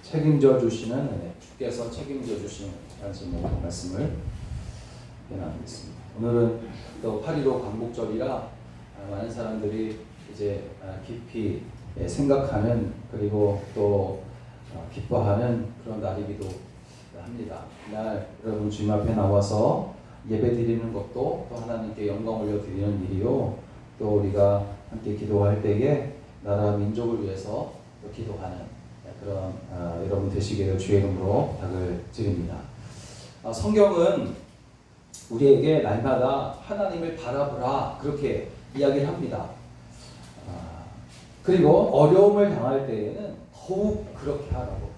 책임져 주시는 은혜, 주께서 책임져 주시는 제목 말씀을 나누겠습니다. 오늘은 또 8.15 광복절이라 많은 사람들이 이제 깊이 생각하는 그리고 또 기뻐하는 그런 날이기도 합니다. 이날 여러분 주님 앞에 나와서 예배 드리는 것도 또 하나님께 영광 올려 드리는 일이요, 또 우리가 함께 기도할 때에 나라 민족을 위해서 또 기도하는 그런 여러분 되시기를 주의 이름으로 부탁을 드립니다. 성경은 우리에게 날마다 하나님을 바라보라 그렇게 이야기를 합니다. 그리고 어려움을 당할 때에는 더욱 그렇게 하라고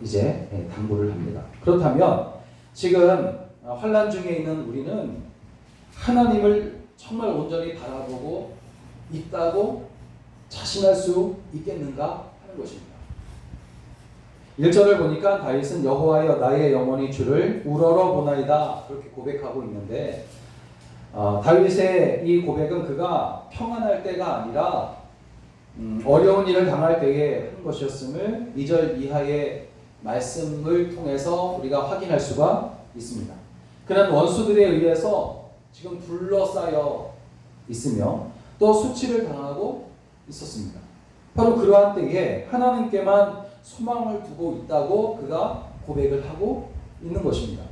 이제 당부를 합니다. 그렇다면 지금 환난 중에 있는 우리는 하나님을 정말 온전히 바라보고 있다고 자신할 수 있겠는가 하는 것입니다. 1절을 보니까 다윗은 여호와여 나의 영혼이 주를 우러러 보나이다 그렇게 고백하고 있는데, 다윗의 이 고백은 그가 평안할 때가 아니라 어려운 일을 당할 때에 한 것이었음을 2절 이하의 말씀을 통해서 우리가 확인할 수가 있습니다. 그는 원수들에 의해서 지금 둘러싸여 있으며 또 수치를 당하고 있었습니다. 바로 그러한 때에 하나님께만 소망을 두고 있다고 그가 고백을 하고 있는 것입니다.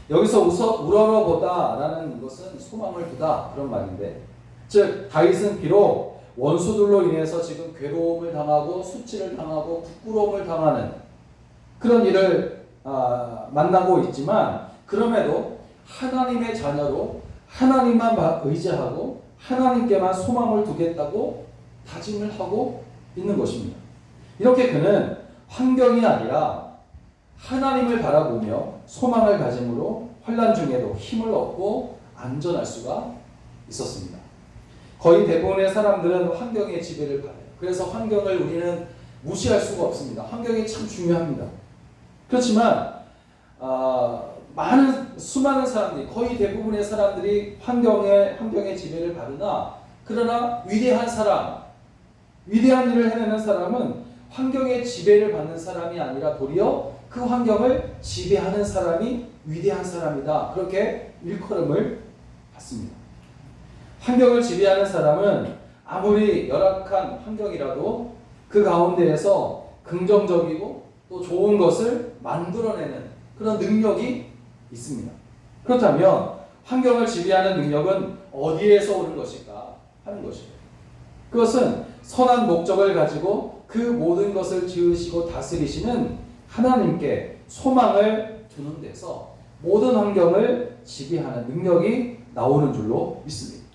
여기서 우러러보다라는 것은 소망을 두다 그런 말인데, 즉 다윗은 비록 원수들로 인해서 지금 괴로움을 당하고 수치를 당하고 부끄러움을 당하는 그런 일을 만나고 있지만, 그럼에도 하나님의 자녀로 하나님만 의지하고 하나님께만 소망을 두겠다고 다짐을 하고 있는 것입니다. 이렇게 그는 환경이 아니라 하나님을 바라보며 소망을 가짐으로 환난 중에도 힘을 얻고 안전할 수가 있었습니다. 거의 대부분의 사람들은 환경의 지배를 받아요. 그래서 환경을 우리는 무시할 수가 없습니다. 환경이 참 중요합니다. 그렇지만 수많은 사람들이, 거의 대부분의 사람들이 환경의 지배를 받으나, 그러나 위대한 사람, 위대한 일을 해내는 사람은 환경의 지배를 받는 사람이 아니라 도리어 그 환경을 지배하는 사람이 위대한 사람이다 그렇게 일컬음을 받습니다. 환경을 지배하는 사람은 아무리 열악한 환경이라도 그 가운데에서 긍정적이고 또 좋은 것을 만들어내는 그런 능력이 있습니다. 그렇다면 환경을 지배하는 능력은 어디에서 오는 것일까 하는 것입니다. 그것은 선한 목적을 가지고 그 모든 것을 지으시고 다스리시는 하나님께 소망을 두는 데서 모든 환경을 지배하는 능력이 나오는 줄로 믿습니다.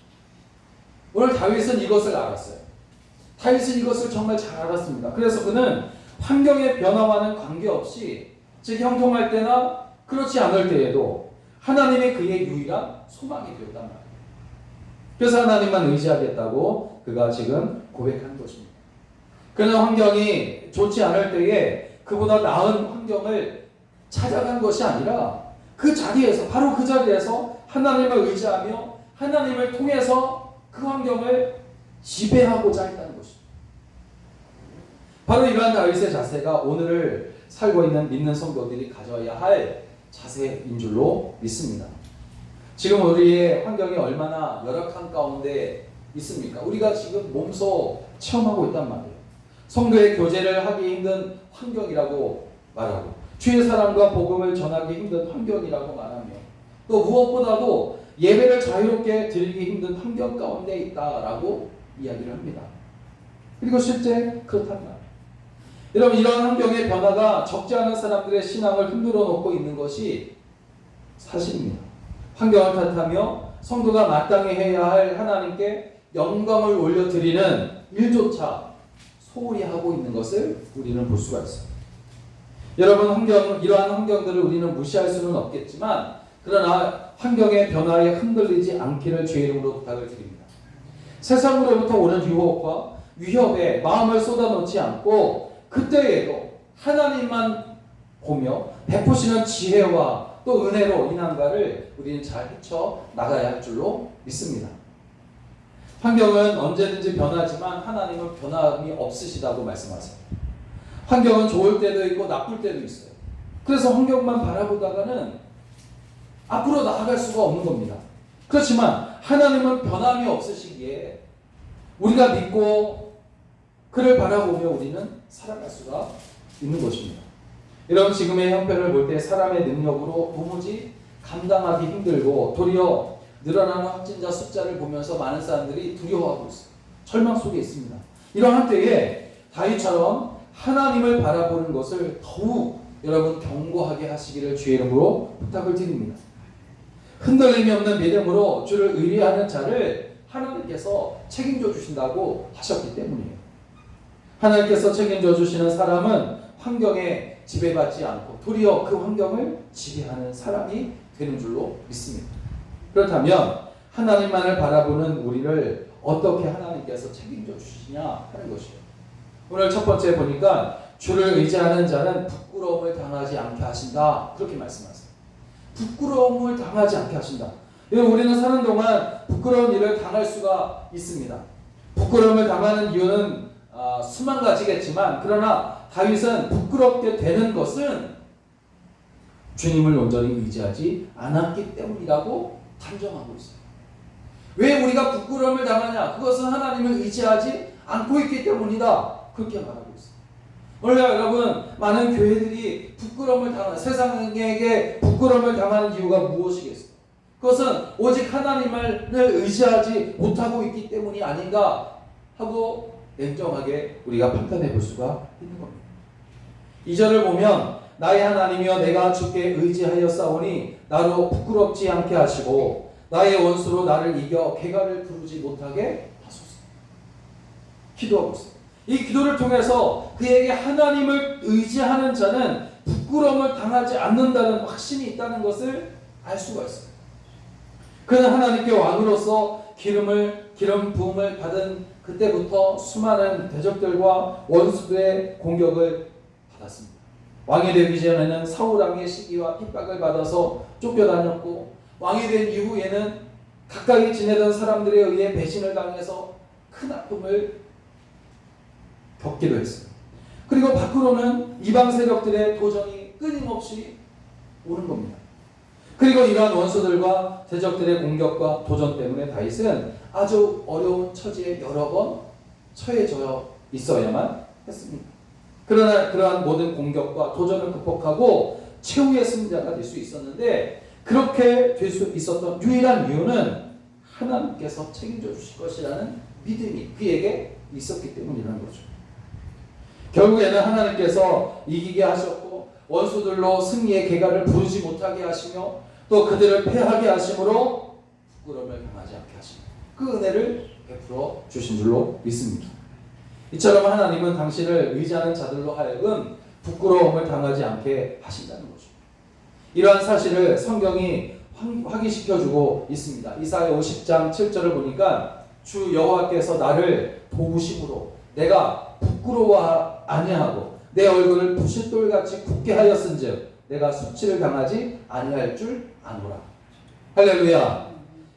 오늘 다윗은 이것을 알았어요. 다윗은 이것을 정말 잘 알았습니다. 그래서 그는 환경의 변화와는 관계없이, 즉 형통할 때나 그렇지 않을 때에도 하나님이 그의 유일한 소망이 되었단 말이에요. 그래서 하나님만 의지하겠다고 그가 지금 고백한 것입니다. 그는 환경이 좋지 않을 때에 그보다 나은 환경을 찾아간 것이 아니라 그 자리에서, 바로 그 자리에서 하나님을 의지하며 하나님을 통해서 그 환경을 지배하고자 했다는 것입니다. 바로 이러한 다윗의 자세가 오늘을 살고 있는 믿는 성도들이 가져야 할 자세인 줄로 믿습니다. 지금 우리의 환경이 얼마나 열악한 가운데 있습니까? 우리가 지금 몸소 체험하고 있단 말이에요. 성도의 교제를 하기 힘든 환경이라고 말하고, 주의 사랑과 복음을 전하기 힘든 환경이라고 말하며, 또 무엇보다도 예배를 자유롭게 드리기 힘든 환경 가운데 있다라고 이야기를 합니다. 그리고 실제 그렇단 말이에요. 여러분, 이런 환경의 변화가 적지 않은 사람들의 신앙을 흔들어 놓고 있는 것이 사실입니다. 환경을 탓하며 성도가 마땅히 해야 할 하나님께 영광을 올려드리는 일조차 소홀히 하고 있는 것을 우리는 볼 수가 있습니다. 여러분, 이러한 환경들을 우리는 무시할 수는 없겠지만, 그러나 환경의 변화에 흔들리지 않기를 주의 이름으로 부탁을 드립니다. 세상으로부터 오는 유혹과 위협에 마음을 쏟아놓지 않고 그때에도 하나님만 보며 베푸시는 지혜와 또 은혜로 인한가를 우리는 잘 헤쳐나가야 할 줄로 믿습니다. 환경은 언제든지 변하지만 하나님은 변함이 없으시다고 말씀하세요. 환경은 좋을 때도 있고 나쁠 때도 있어요. 그래서 환경만 바라보다가는 앞으로 나아갈 수가 없는 겁니다. 그렇지만 하나님은 변함이 없으시기에 우리가 믿고 그를 바라보며 우리는 살아갈 수가 있는 것입니다. 여러분, 지금의 형편을 볼 때 사람의 능력으로 도무지 감당하기 힘들고 도리어 늘어나는 확진자 숫자를 보면서 많은 사람들이 두려워하고 있어요. 절망 속에 있습니다. 이러한 때에 다윗처럼 하나님을 바라보는 것을 더욱 여러분 견고하게 하시기를 주의 이름으로 부탁을 드립니다. 흔들림이 없는 믿음으로 주를 의뢰하는 자를 하나님께서 책임져 주신다고 하셨기 때문이에요. 하나님께서 책임져 주시는 사람은 환경에 지배받지 않고 도리어 그 환경을 지배하는 사람이 되는 줄로 믿습니다. 그렇다면 하나님만을 바라보는 우리를 어떻게 하나님께서 책임져 주시냐 하는 것이에요. 오늘 첫 번째 보니까 주를 의지하는 자는 부끄러움을 당하지 않게 하신다, 그렇게 말씀하세요. 부끄러움을 당하지 않게 하신다. 우리는 사는 동안 부끄러운 일을 당할 수가 있습니다. 부끄러움을 당하는 이유는 수만 가지겠지만, 그러나 다윗은 부끄럽게 되는 것은 주님을 온전히 의지하지 않았기 때문이라고 단정하고 있어요. 왜 우리가 부끄러움을 당하냐? 그것은 하나님을 의지하지 않고 있기 때문이다, 그렇게 말하고 있어요. 오늘 여러분, 많은 교회들이 부끄러움을 당하는, 세상에게 부끄러움을 당하는 이유가 무엇이겠어요? 그것은 오직 하나님을 의지하지 못하고 있기 때문이 아닌가 하고 냉정하게 우리가 판단해 볼 수가 있는 겁니다. 2절을 보면 나의 하나님이여 내가 주께 의지하였사오니 나로 부끄럽지 않게 하시고 나의 원수로 나를 이겨 개가를 부르지 못하게 하소서. 기도하고 있어요. 이 기도를 통해서 그에게 하나님을 의지하는 자는 부끄러움을 당하지 않는다는 확신이 있다는 것을 알 수가 있어요. 그는 하나님께 왕으로서 기름 부음을 받은 그때부터 수많은 대적들과 원수들의 공격을 받았습니다. 왕이 되기 전에는 사울왕의 시기와 핍박을 받아서 쫓겨다녔고, 왕이 된 이후에는 가까이 지내던 사람들에 의해 배신을 당해서 큰 아픔을 겪기도 했어요. 그리고 밖으로는 이방 세력들의 도전이 끊임없이 오는 겁니다. 그리고 이러한 원수들과 대적들의 공격과 도전 때문에 다윗은 아주 어려운 처지에 여러 번 처해져 있어야만 했습니다. 그러나 그러한 모든 공격과 도전을 극복하고 최후의 승자가 될 수 있었는데, 그렇게 될 수 있었던 유일한 이유는 하나님께서 책임져 주실 것이라는 믿음이 그에게 있었기 때문이라는 거죠. 결국에는 하나님께서 이기게 하셨고 원수들로 승리의 개가를 부르지 못하게 하시며 또 그들을 패하게 하심으로 부끄러움을 당하지 않게 하시며 그 은혜를 베풀어 주신 줄로 믿습니다. 이처럼 하나님은 당신을 의지하는 자들로 하여금 부끄러움을 당하지 않게 하신다는 거죠. 이러한 사실을 성경이 확인시켜주고 있습니다. 이사야 50장 7절을 보니까 주 여호와께서 나를 도우심으로 내가 부끄러워 아니하고 내 얼굴을 부싯돌같이 굳게 하였은즉 내가 수치를 당하지 아니할 줄 아노라. 할렐루야.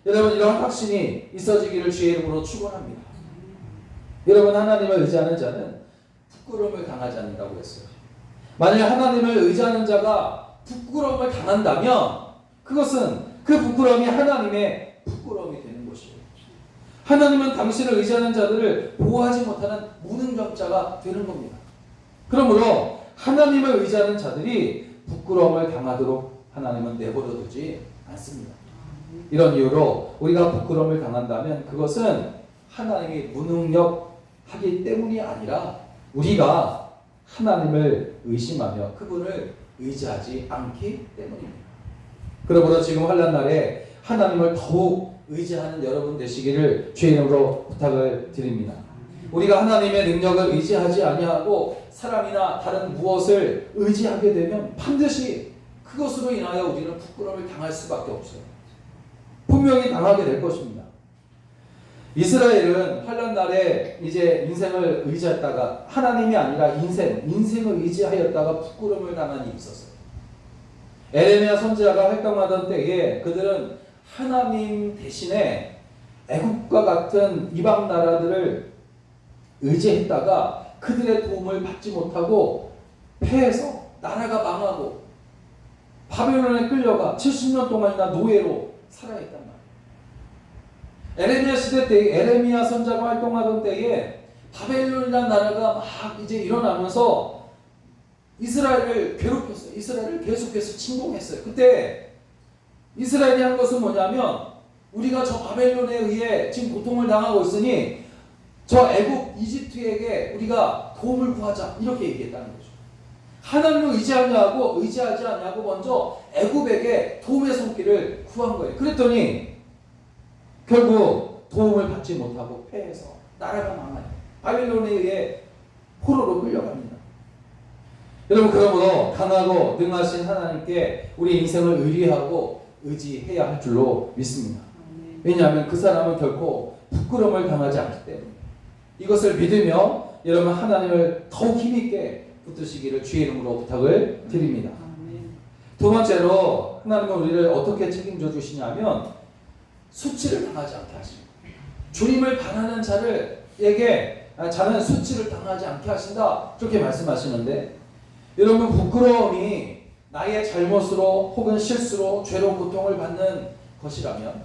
여러분, 이러한 확신이 있어지기를 주의 이름으로 축원합니다. 여러분, 하나님을 의지하는 자는 부끄러움을 당하지 않는다고 했어요. 만약 하나님을 의지하는 자가 부끄러움을 당한다면 그것은 그 부끄러움이 하나님의 부끄러움이 되는 것이에요. 하나님은 당신을 의지하는 자들을 보호하지 못하는 무능력자가 되는 겁니다. 그러므로 하나님을 의지하는 자들이 부끄러움을 당하도록 하나님은 내버려 두지 않습니다. 이런 이유로 우리가 부끄러움을 당한다면 그것은 하나님이 무능력하기 때문이 아니라 우리가 하나님을 의심하며 그분을 의지하지 않기 때문입니다. 그러므로 지금 환난날에 하나님을 더욱 의지하는 여러분 되시기를 주의 이름으로 부탁을 드립니다. 우리가 하나님의 능력을 의지하지 아니하고 사람이나 다른 무엇을 의지하게 되면 반드시 그것으로 인하여 우리는 부끄러움을 당할 수밖에 없어요. 분명히 당하게 될 것입니다. 이스라엘은 환난날에 이제 인생을 의지했다가 하나님이 아니라 인생을 의지하였다가 부끄러움을 당한 일이 있었어요. 에레미야 선지자가 활동하던 때에 그들은 하나님 대신에 애국과 같은 이방 나라들을 의지했다가 그들의 도움을 받지 못하고 패해서 나라가 망하고 바벨론에 끌려가 70년 동안이나 노예로 살아있단 말이에요. 에레미야 시대 때 에레미야 선자가 활동하던 때에 바벨론이라는 나라가 막 이제 일어나면서 이스라엘을 괴롭혔어요. 이스라엘을 계속해서 침공했어요. 그때 이스라엘이 한 것은 뭐냐면 우리가 저 바벨론에 의해 지금 고통을 당하고 있으니 저 애굽 이집트에게 우리가 도움을 구하자 이렇게 얘기했다는 거죠. 하나님을 의지하지 않냐고 먼저 애굽에게 도움의 손길을 구한 거예요. 그랬더니 결국 도움을 받지 못하고 패해서 나라가 망해요. 바벨론에 의해 포로로 끌려갑니다. 여러분, 그러므로 강하고 능하신 하나님께 우리 인생을 의뢰하고 의지해야 할 줄로 믿습니다. 왜냐하면 그 사람은 결코 부끄러움을 당하지 않기 때문에 이것을 믿으며 여러분 하나님을 더욱 힘있게 붙드시기를 주의 이름으로 부탁을 드립니다. 두 번째로 하나님은 우리를 어떻게 책임져 주시냐면 수치를 당하지 않게 하십니다. 주님을 바라는 자는 수치를 당하지 않게 하신다 그렇게 말씀하시는데, 여러분 부끄러움이 나의 잘못으로 혹은 실수로 죄로 고통을 받는 것이라면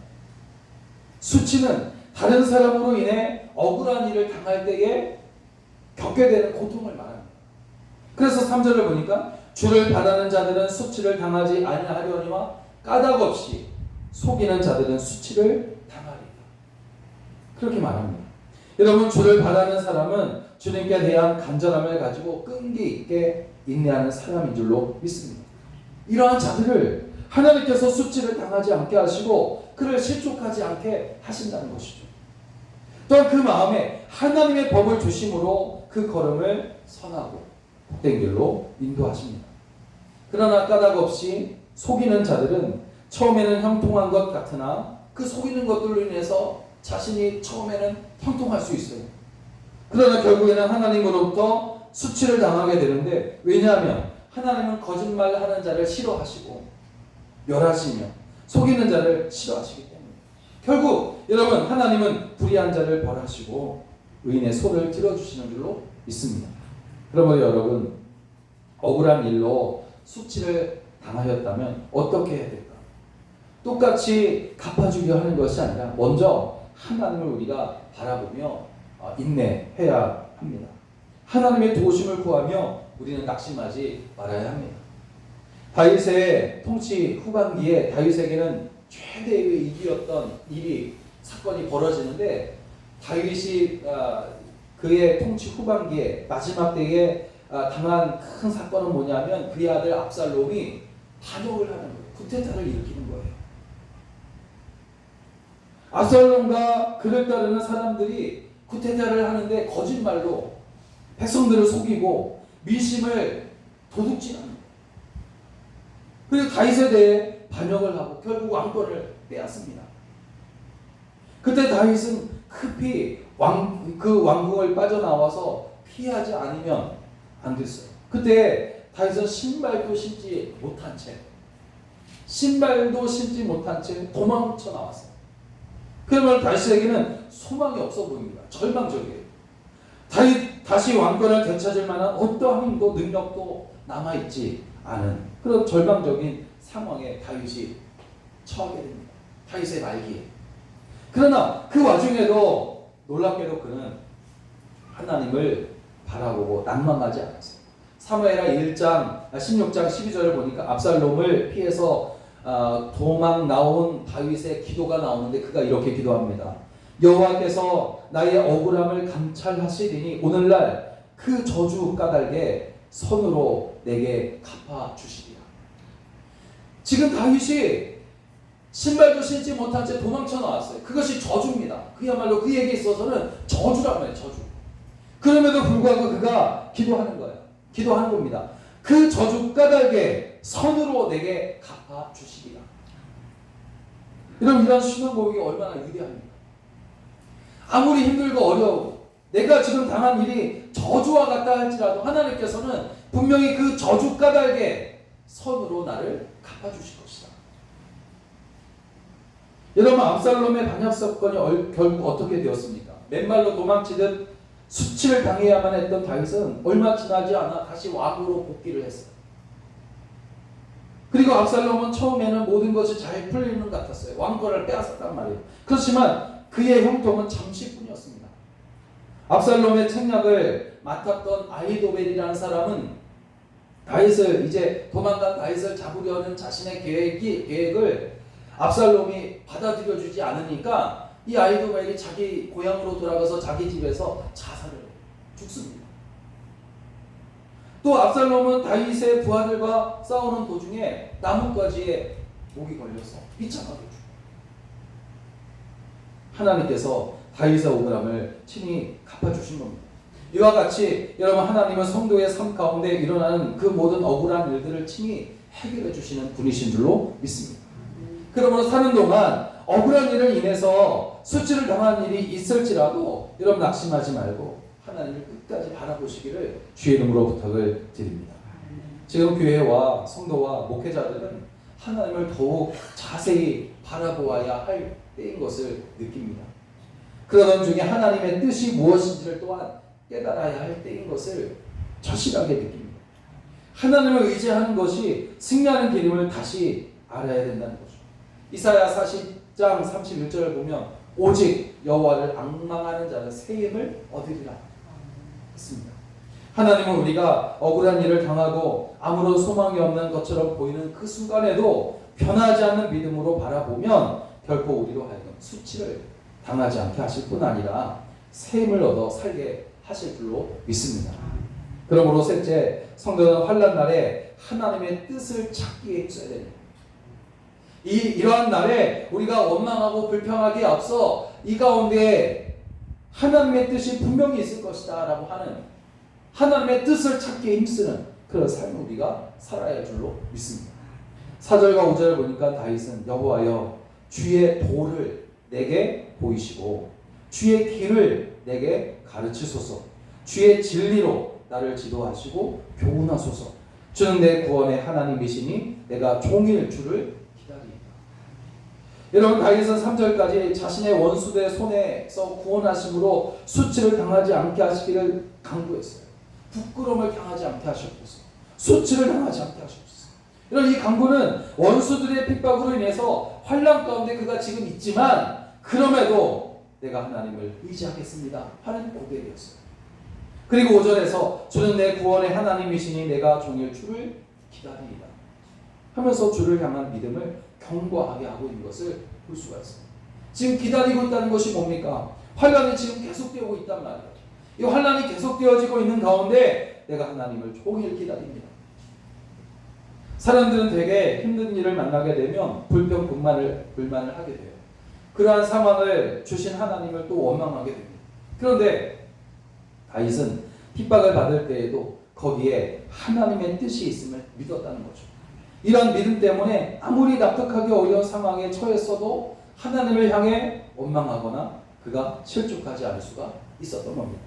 수치는 다른 사람으로 인해 억울한 일을 당할 때에 겪게 되는 고통을 말합니다. 그래서 3절을 보니까 주를 바라는 자들은 수치를 당하지 아니하려니와 까닭 없이 속이는 자들은 수치를 당하리라. 그렇게 말합니다. 여러분, 주를 바라는 사람은 주님께 대한 간절함을 가지고 끈기 있게 인내하는 사람인 줄로 믿습니다. 이러한 자들을 하나님께서 수치를 당하지 않게 하시고 그를 실족하지 않게 하신다는 것이죠. 또한 그 마음에 하나님의 법을 주심으로 그 걸음을 선하고 복된 길로 인도하십니다. 그러나 까닭 없이 속이는 자들은 처음에는 형통한 것 같으나 그 속이는 것들로 인해서 자신이 처음에는 형통할 수 있어요. 그러나 결국에는 하나님으로부터 수치를 당하게 되는데, 왜냐하면 하나님은 거짓말하는 자를 싫어하시고 멸하시며 속이는 자를 싫어하시기 때문에 결국 여러분 하나님은 불의한 자를 벌하시고 의인의 소를 들어주시는 줄로 믿습니다. 그러므로 여러분, 억울한 일로 수치를 당하였다면 어떻게 해야 될까? 똑같이 갚아주려 하는 것이 아니라 먼저 하나님을 우리가 바라보며 인내해야 합니다. 하나님의 도우심을 구하며 우리는 낙심하지 말아야 합니다. 다윗의 통치 후반기에 다윗에게는 최대의 위기였던 사건이 벌어지는데, 다윗이 그의 통치 후반기에 마지막 때에 당한 큰 사건은 뭐냐면 그의 아들 압살롬이 반역을 하는 거예요. 쿠데타를 일으키는 거예요. 압살롬과 그를 따르는 사람들이 쿠데타를 하는데 거짓말로 백성들을 속이고 민심을 도둑질하는 거예요. 그리고 다윗에 대해 반역을 하고 결국 왕권을 빼앗습니다. 그때 다윗은 급히 그 왕궁을 빠져나와서 피하지 않으면 안 됐어요. 그때 다윗은 신발도 신지 못한 채 도망쳐 나왔어요. 그러면 다윗에게는 소망이 없어 보입니다. 절망적이에요. 다시 왕권을 되찾을 만한 어떠한 힘도 능력도 남아있지 않은 그런 절망적인 상황에 다윗이 처하게 됩니다. 다윗의 말기에. 그러나 그 와중에도 놀랍게도 그는 하나님을 바라보고 낭망하지 않았어요. 사무엘하 16장 12절을 보니까 압살롬을 피해서 도망 나온 다윗의 기도가 나오는데 그가 이렇게 기도합니다. 여호와께서 나의 억울함을 감찰하시리니 오늘날 그 저주 까닭에 선으로 내게 갚아주시리라. 지금 다윗이 신발도 신지 못한 채 도망쳐 나왔어요. 그것이 저주입니다. 그야말로 그에게 있어서는 저주란 말이에요. 저주. 그럼에도 불구하고 그가 기도하는 거예요. 기도하는 겁니다. 그 저주 까닭에 선으로 내게 갚아주시리라. 이런 신앙 고백이 얼마나 위대합니까? 아무리 힘들고 어려우고 내가 지금 당한 일이 저주와 같다 할지라도 하나님께서는 분명히 그 저주 까닭에 선으로 나를 갚아주실 것이다. 여러분, 압살롬의 반역 사건이 결국 어떻게 되었습니까? 맨발로 도망치듯 수치를 당해야만 했던 다윗은 얼마 지나지 않아 다시 왕으로 복귀를 했어요. 그리고 압살롬은 처음에는 모든 것이 잘 풀리는 것 같았어요. 왕권을 빼앗았단 말이에요. 그렇지만 그의 형통은 잠시뿐이었습니다. 압살롬의 책략을 맡았던 아히도벨이라는 사람은 다윗을 이제 도망간 다윗을 잡으려는 자신의 계획을 압살롬이 받아들여주지 않으니까 이 아히도벨이 자기 고향으로 돌아가서 자기 집에서 자살을 해요. 죽습니다. 또 압살롬은 다윗의 부하들과 싸우는 도중에 나뭇가지에 목이 걸려서 비참하게 죽어요. 하나님께서 다윗의 억울함을 친히 갚아주신 겁니다. 이와 같이 여러분, 하나님은 성도의 삶 가운데 일어나는 그 모든 억울한 일들을 친히 해결해 주시는 분이신 줄로 믿습니다. 그러므로 사는 동안 억울한 일을 인해서 수치를 당한 일이 있을지라도 여러분 낙심하지 말고 하나님을 끝까지 바라보시기를 주의 이름으로 부탁을 드립니다. 지금 교회와 성도와 목회자들은 하나님을 더욱 자세히 바라보아야 할 때인 것을 느낍니다. 그러던 중에 하나님의 뜻이 무엇인지를 또한 깨달아야 할 때인 것을 절실하게 느낍니다. 하나님을 의지하는 것이 승리하는 길임을 다시 알아야 된다는 거죠. 이사야 40장 31절을 보면 오직 여호와를 앙망하는 자는 새 힘을 얻으리라 했습니다. 하나님은 우리가 억울한 일을 당하고 아무런 소망이 없는 것처럼 보이는 그 순간에도 변하지 않는 믿음으로 바라보면 결코 우리로 하여금 수치를 당하지 않게 하실 뿐 아니라 새 힘을 얻어 살게 하실 줄로 믿습니다. 그러므로 셋째, 성도는 환난 날에 하나님의 뜻을 찾기에 힘써야 됩니다. 이러한 날에 우리가 원망하고 불평하기에 앞서 이 가운데 하나님의 뜻이 분명히 있을 것이다 라고 하는 하나님의 뜻을 찾기에 힘쓰는 그런 삶을 우리가 살아야 할 줄로 믿습니다. 4절과 5절을 보니까 다윗은 여호와여 주의 도를 내게 보이시고 주의 길을 내게 가르치소서. 주의 진리로 나를 지도하시고 교훈하소서. 주는 내 구원의 하나님이시니 내가 종일 주를 기다리리라. 여러분, 다윗은 3절까지 자신의 원수들의 손에서 구원하심으로 수치를 당하지 않게 하시기를 강구했어요. 부끄러움을 당하지 않게 하시옵소서. 수치를 당하지 않게 하시옵소서. 이런 이 강구는 원수들의 핍박으로 인해서 환난 가운데 그가 지금 있지만 그럼에도 내가 하나님을 의지하겠습니다 하는 고백이었어요. 그리고 5절에서 주는 내 구원의 하나님이시니 내가 종일 주를 기다리리라 하면서 주를 향한 믿음을 견고하게 하고 있는 것을 볼 수가 있습니다. 지금 기다리고 있다는 것이 뭡니까? 환난이 지금 계속되고 있단 말이에요. 이 환난이 계속되어지고 있는 가운데 내가 하나님을 종일 기다립니다. 사람들은 되게 힘든 일을 만나게 되면 불만을 하게 돼요. 그러한 상황을 주신 하나님을 또 원망하게 됩니다. 그런데 다윗은 핍박을 받을 때에도 거기에 하나님의 뜻이 있음을 믿었다는 거죠. 이런 믿음 때문에 아무리 납득하기 어려운 상황에 처했어도 하나님을 향해 원망하거나 그가 실족하지 않을 수가 있었던 겁니다.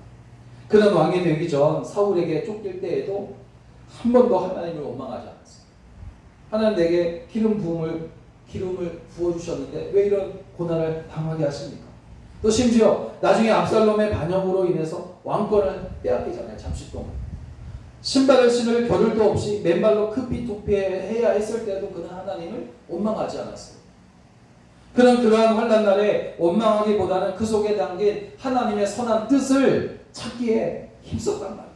그는 왕이 되기 전 사울에게 쫓길 때에도 한 번도 하나님을 원망하지 않았어요. 하나님 내게 기름을 부어주셨는데 왜 이런 고난을 당하게 하십니까? 또 심지어 나중에 압살롬의 반역으로 인해서 왕권을 빼앗기잖아요. 잠시 동안 신발을 신을 겨를도 없이 맨발로 크피토피해야 했을 때도 그는 하나님을 원망하지 않았어요. 그는 그러한 환난 날에 원망하기보다는 그 속에 담긴 하나님의 선한 뜻을 찾기에 힘썼단 말이죠.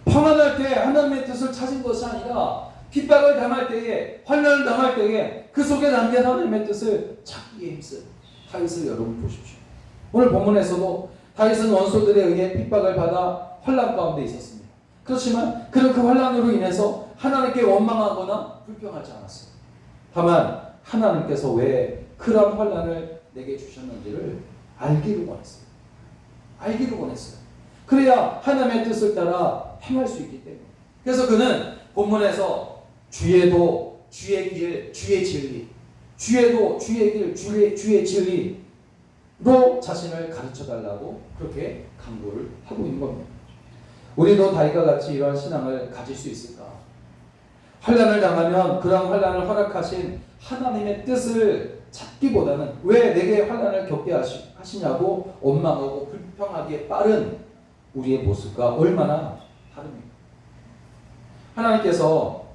평안할 때 하나님의 뜻을 찾은 것이 아니라 핍박을 당할 때에, 환난을 당할 때에 그 속에 담긴 하나님의 뜻을 찾기에 힘쓴 다윗을 여러분 보십시오. 오늘 본문에서도 다윗은 원수들에 의해 핍박을 받아 환난 가운데 있었습니다. 그렇지만 그는 그 환난으로 인해서 하나님께 원망하거나 불평하지 않았어요. 다만 하나님께서 왜 그런 환난을 내게 주셨는지를 알기를 원했어요. 알기를 원했어요. 그래야 하나님의 뜻을 따라 행할 수 있기 때문에. 그래서 그는 본문에서 주의 도, 주의 길, 주의 진리, 주의 도, 주의 길, 주의 진리로 자신을 가르쳐달라고 그렇게 강구를 하고 있는 겁니다. 우리도 다윗과 같이 이러한 신앙을 가질 수 있을까? 환난을 당하면 그러한 환난을 허락하신 하나님의 뜻을 찾기보다는 왜 내게 환난을 겪게 하시냐고 원망하고 불평하기에 빠른 우리의 모습과 얼마나 다릅니까? 하나님께서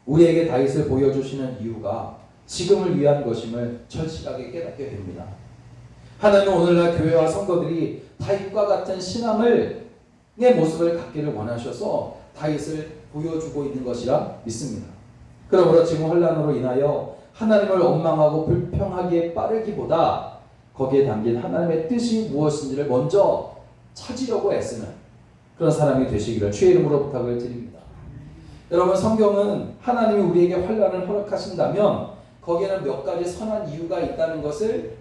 우리에게 다윗을 보여주시는 이유가 지금을 위한 것임을 절실하게 깨닫게 됩니다. 하나님은 오늘날 교회와 성도들이 다윗과 같은 신앙의 모습을 갖기를 원하셔서 다윗을 보여주고 있는 것이라 믿습니다. 그러므로 지금 환난으로 인하여 하나님을 원망하고 불평하기에 빠르기보다 거기에 담긴 하나님의 뜻이 무엇인지를 먼저 찾으려고 애쓰는 그런 사람이 되시기를 주의 이름으로 부탁을 드립니다. 여러분, 성경은 하나님이 우리에게 환난을 허락하신다면 거기에는 몇 가지 선한 이유가 있다는 것을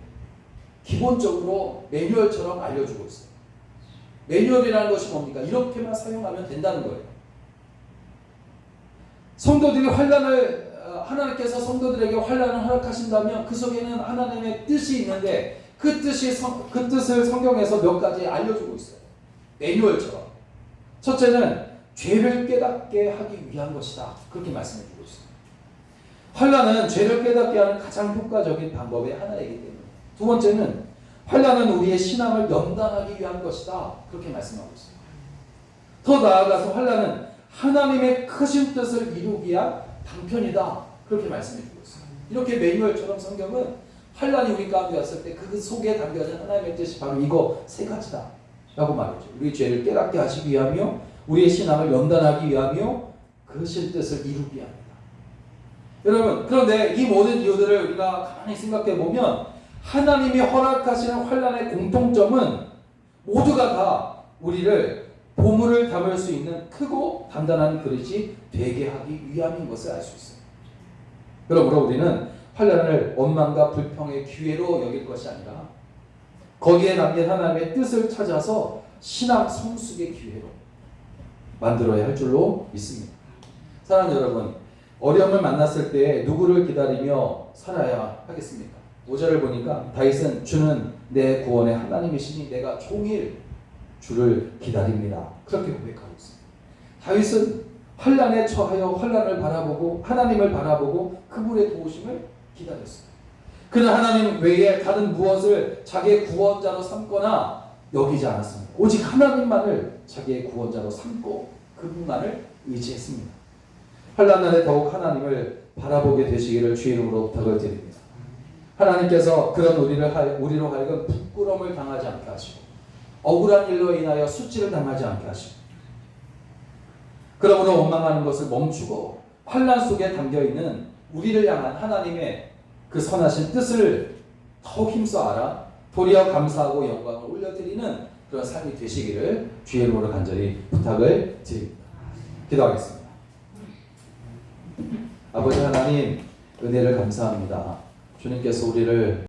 기본적으로 매뉴얼처럼 알려주고 있어요. 매뉴얼이라는 것이 뭡니까? 이렇게만 사용하면 된다는 거예요. 성도들이 하나님께서 성도들에게 환난을 허락하신다면 그 속에는 하나님의 뜻이 있는데 그 뜻을 성경에서 몇 가지 알려주고 있어요. 매뉴얼처럼. 첫째는 죄를 깨닫게 하기 위한 것이다. 그렇게 말씀해주고 있어요. 환난은 죄를 깨닫게 하는 가장 효과적인 방법의 하나이기 때문에. 두 번째는 환난은 우리의 신앙을 연단하기 위한 것이다. 그렇게 말씀하고 있어요. 더 나아가서 환난은 하나님의 크신 뜻을 이루기 위한 방편이다. 그렇게 말씀해주고 있어요. 이렇게 매뉴얼처럼 성경은 환난이 우리 가운데 왔을 때 그 속에 담겨진 하나님의 뜻이 바로 이거 세 가지다 라고 말이죠. 우리 죄를 깨닫게 하시기 위하며 우리의 신앙을 연단하기 위하며 크신 뜻을 이루기 위함이다. 여러분, 그런데 이 모든 이유들을 우리가 가만히 생각해 보면 하나님이 허락하시는 환난의 공통점은 모두가 다 우리를 보물을 담을 수 있는 크고 단단한 그릇이 되게 하기 위함인 것을 알 수 있어요. 그러므로 우리는 환난을 원망과 불평의 기회로 여길 것이 아니라 거기에 담긴 하나님의 뜻을 찾아서 신앙 성숙의 기회로 만들어야 할 줄로 믿습니다. 사랑하는 여러분, 어려움을 만났을 때 누구를 기다리며 살아야 하겠습니까? 5절을 보니까 다윗은 주는 내 구원의 하나님이시니 내가 종일 주를 기다립니다. 그렇게 고백하고 있습니다. 다윗은 환난에 처하여 환난을 바라보고 하나님을 바라보고 그분의 도우심을 기다렸어요. 그는 하나님 외에 다른 무엇을 자기의 구원자로 삼거나 여기지 않았습니다. 오직 하나님만을 자기의 구원자로 삼고 그분만을 의지했습니다. 환난날에 더욱 하나님을 바라보게 되시기를 주의 이름으로 부탁을 드립니다. 하나님께서 그런 우리로 하여금 부끄러움을 당하지 않게 하시고 억울한 일로 인하여 수치를 당하지 않게 하시고 그러므로 원망하는 것을 멈추고 환난 속에 담겨있는 우리를 향한 하나님의 그 선하신 뜻을 더욱 힘써 알아 도리어 감사하고 영광을 올려드리는 그런 삶이 되시기를 주의 이름으로 간절히 부탁을 드립니다. 기도하겠습니다. 아버지 하나님, 은혜를 감사합니다. 주님께서 우리를